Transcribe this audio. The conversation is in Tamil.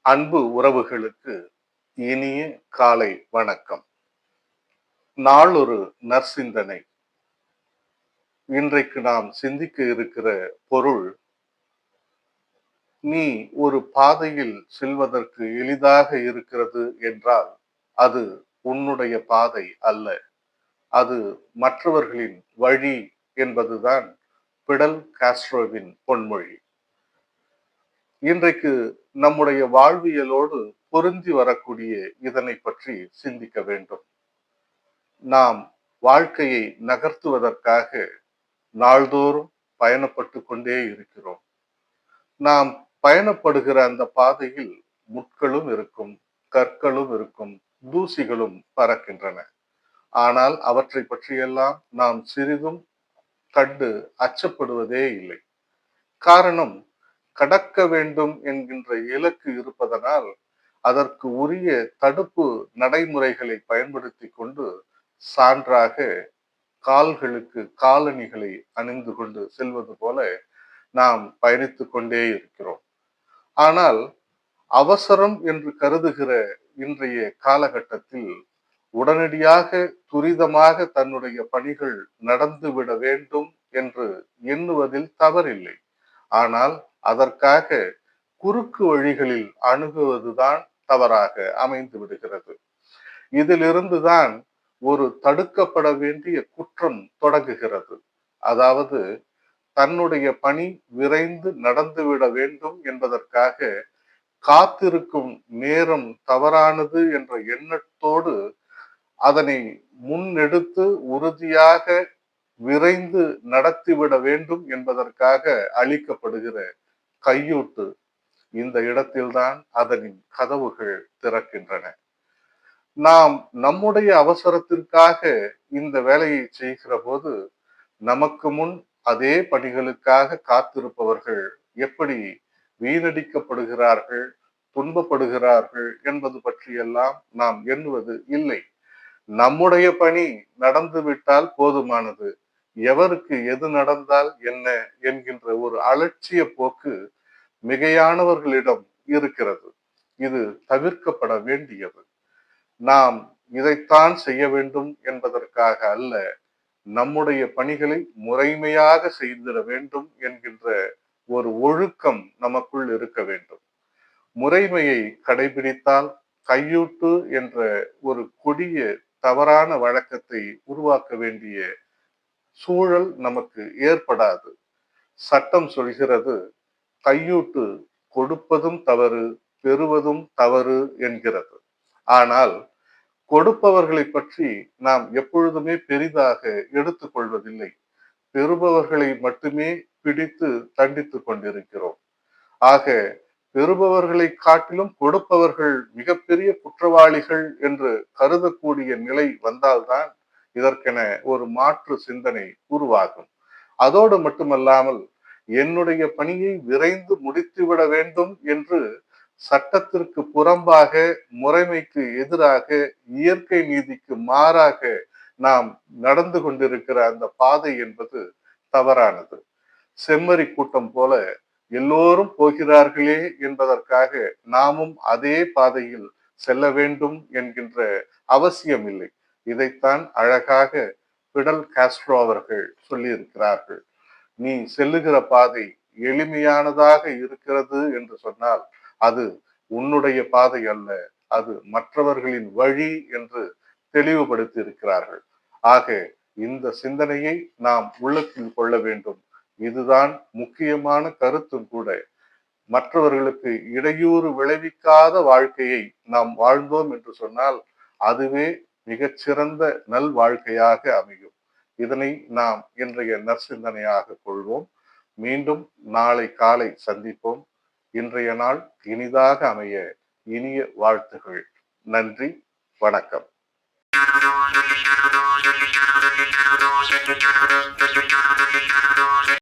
அன்பு உறவுகளுக்கு இனிய காலை வணக்கம். நாளொரு நற்சிந்தனை. இன்றைக்கு நாம் சிந்திக்க இருக்கிற பொருள், நீ ஒரு பாதையில் செல்வதற்கு எளிதாக இருக்கிறது என்றால் அது உன்னுடைய பாதை அல்ல, அது மற்றவர்களின் வழி என்பதுதான் பிடல் காஸ்ட்ரோவின் பொன்மொழி. இன்றைக்கு நம்முடைய வாழ்வியலோடு பொருந்தி வரக்கூடிய இதனை பற்றி சிந்திக்க வேண்டும். நாம் வாழ்க்கையை நகர்த்துவதற்காக நாள்தோறும் பயணப்பட்டு கொண்டே இருக்கிறோம். நாம் பயணப்படுகிற அந்த பாதையில் முட்களும் இருக்கும், கற்களும் இருக்கும், தூசிகளும் பறக்கின்றன. ஆனால் அவற்றை பற்றியெல்லாம் நாம் சிறிதும் கண்டு அச்சப்படுவதே இல்லை. காரணம், கடக்க வேண்டும் என்கின்ற இலக்கு இருப்பதனால் அதற்கு உரிய தடுப்பு நடைமுறைகளை பயன்படுத்தி கொண்டு சான்றாக கால்களுக்கு காலணிகளை அணிந்து கொண்டு செல்வது போல நாம் பயணித்துக் கொண்டே இருக்கிறோம். ஆனால் அவசரம் என்று கருதுகிற இன்றைய காலகட்டத்தில் உடனடியாக துரிதமாக தன்னுடைய பணிகள் நடந்துவிட வேண்டும் என்று எண்ணுவதில் தவறில்லை. ஆனால் அதற்காக குறுக்கு வழிகளில் அணுகுவதுதான் தவறாக அமைந்து விடுகிறது. இதிலிருந்துதான் ஒரு தடுக்கப்பட வேண்டிய குற்றம் தொடங்குகிறது. அதாவது, தன்னுடைய பணி விரைந்து நடந்துவிட வேண்டும் என்பதற்காக காத்திருக்கும் நேரம் தவறானது என்ற எண்ணத்தோடு அதனை முன்னெடுத்து உறுதியாக விரைந்து நடத்திவிட வேண்டும் என்பதற்காக அளிக்கப்படுகிற கையூட்டு, இந்த இடத்தில்தான் அதனின் கதவுகள் திறக்கின்றன. நாம் நம்முடைய அவசரத்திற்காக இந்த வேலையை செய்கிற போது நமக்கு முன் அதே பணிகளுக்காக காத்திருப்பவர்கள் எப்படி வீணடிக்கப்படுகிறார்கள், துன்பப்படுகிறார்கள் என்பது பற்றியெல்லாம் நாம் எண்ணுவது இல்லை. நம்முடைய பணி நடந்துவிட்டால் போதுமானது, எவருக்கு எது நடந்தால் என்ன என்கின்ற ஒரு அலட்சிய போக்கு மிகையானவர்களிடம் இருக்கிறது. இது தவிர்க்கப்பட வேண்டியது. நாம் இதைத்தான் செய்ய வேண்டும் என்பதற்காக அல்ல, நம்முடைய பணிகளை முறைமையாக செய்திட வேண்டும் என்கின்ற ஒரு ஒழுக்கம் நமக்குள் இருக்க வேண்டும். முறைமையை கடைபிடித்தால் கையூட்டு என்ற ஒரு கொடிய தவறான வழக்கத்தை உருவாக்க வேண்டிய சூழல் நமக்கு ஏற்படாது. சட்டம் சொல்கிறது, கையூட்டு கொடுப்பதும் தவறு, பெறுவதும் தவறு என்கிறது. ஆனால் கொடுப்பவர்களை பற்றி நாம் எப்பொழுதுமே பெரிதாக எடுத்துக் கொள்வதில்லை. பெறுபவர்களை மட்டுமே பிடித்து தண்டித்துக் கொண்டிருக்கிறோம். ஆக பெறுபவர்களை காட்டிலும் கொடுப்பவர்கள் மிகப்பெரிய குற்றவாளிகள் என்று கருதக்கூடிய நிலை வந்தால்தான் இதற்கென ஒரு மாற்று சிந்தனை உருவாகும். அதோடு மட்டுமல்லாமல், என்னுடைய பணியை விரைந்து முடித்துவிட வேண்டும் என்று சட்டத்திற்கு புறம்பாக, முறைமைக்கு எதிராக, இயற்கை நீதிக்கு மாறாக நாம் நடந்து கொண்டிருக்கிற அந்த பாதை என்பது தவறானது. செம்மறி கூட்டம் போல எல்லோரும் போகிறார்களே என்பதற்காக நாமும் அதே பாதையில் செல்ல வேண்டும் என்கின்ற அவசியம் இல்லை. இதைத்தான் அழகாக பிடல் காஸ்ட்ரோ அவர்கள் சொல்லியிருக்கிறார்கள். நீ செல்லுகிற பாதை எளிமையானதாக இருக்கிறது என்று சொன்னால் அது உன்னுடைய பாதை அல்ல, அது மற்றவர்களின் வழி என்று தெளிவுபடுத்தி இருக்கிறார்கள். ஆக இந்த சிந்தனையை நாம் உள்ளத்தில் கொள்ள வேண்டும். இதுதான் முக்கியமான கருத்தும் கூட. மற்றவர்களுக்கு இடையூறு விளைவிக்காத வாழ்க்கையை நாம் வாழ்ந்தோம் என்று சொன்னால் அதுவே மிகச்சிறந்த நல் வாழ்க்கையாக அமையும். இதனை நாம் இன்றைய நற்சிந்தனையாக கொள்வோம். மீண்டும் நாளை காலை சந்திப்போம். இன்றைய நாள் இனிதாக அமைய இனிய வாழ்த்துகள். நன்றி, வணக்கம்.